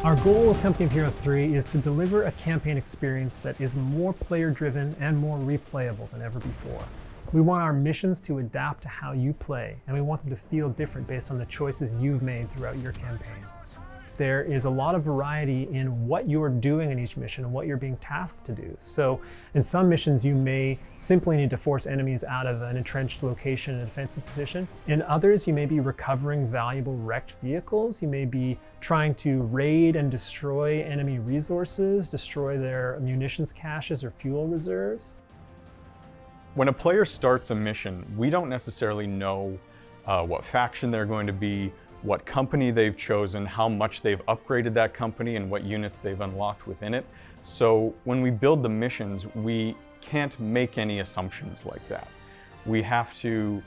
Our goal with Company of Heroes 3 is to deliver a campaign experience that is more player-driven and more replayable than ever before. We want our missions to adapt to how you play, and we want them to feel different based on the choices you've made throughout your campaign. There is a lot of variety in what you're doing in each mission and what you're being tasked to do. So in some missions, you may simply need to force enemies out of an entrenched location in a defensive position. In others, you may be recovering valuable wrecked vehicles. You may be trying to raid and destroy enemy resources, destroy their munitions caches or fuel reserves. When a player starts a mission, we don't necessarily know what faction they're going to be, what company they've chosen, how much they've upgraded that company, and what units they've unlocked within it. So when we build the missions, we can't make any assumptions like that. We have to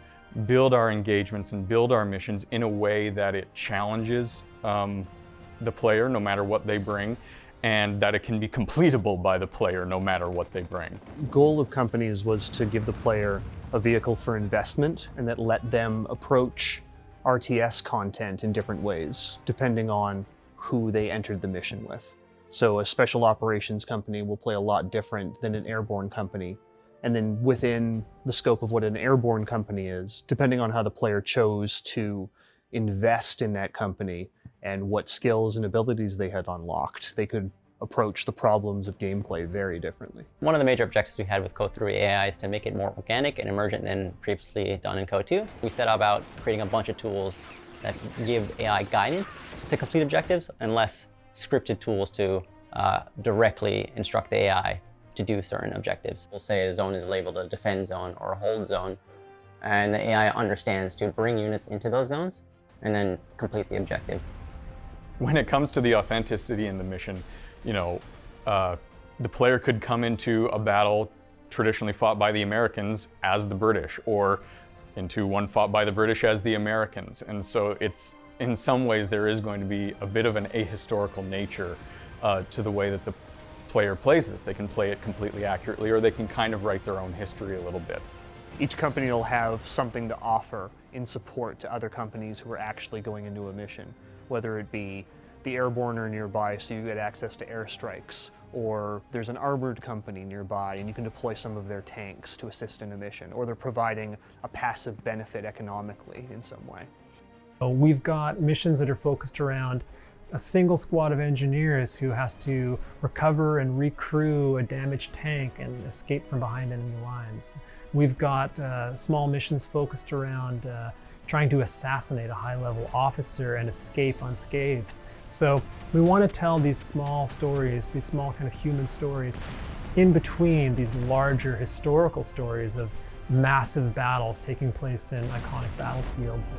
build our engagements and build our missions in a way that it challenges the player no matter what they bring, and that it can be completable by the player no matter what they bring. The goal of companies was to give the player a vehicle for investment and that let them approach RTS content in different ways, depending on who they entered the mission with. So a special operations company will play a lot different than an airborne company. And then within the scope of what an airborne company is, depending on how the player chose to invest in that company and what skills and abilities they had unlocked, they could approach the problems of gameplay very differently. One of the major objectives we had with Code 3 AI is to make it more organic and emergent than previously done in Code 2. We set about creating a bunch of tools that give AI guidance to complete objectives and less scripted tools to directly instruct the AI to do certain objectives. We'll say a zone is labeled a defend zone or a hold zone, and the AI understands to bring units into those zones and then complete the objective. When it comes to the authenticity in the mission, the player could come into a battle traditionally fought by the Americans as the British, or into one fought by the British as the Americans. And so it's, in some ways, there is going to be a bit of an ahistorical nature to the way that the player plays this. They can play it completely accurately, or they can kind of write their own history a little bit. Each company will have something to offer in support to other companies who are actually going into a mission, whether it be the airborne are nearby so you get access to airstrikes, or there's an armored company nearby and you can deploy some of their tanks to assist in a mission, or they're providing a passive benefit economically in some way. We've got missions that are focused around a single squad of engineers who has to recover and recrew a damaged tank and escape from behind enemy lines. We've got small missions focused around trying to assassinate a high-level officer and escape unscathed. So we want to tell these small stories, these small kind of human stories, in between these larger historical stories of massive battles taking place in iconic battlefields.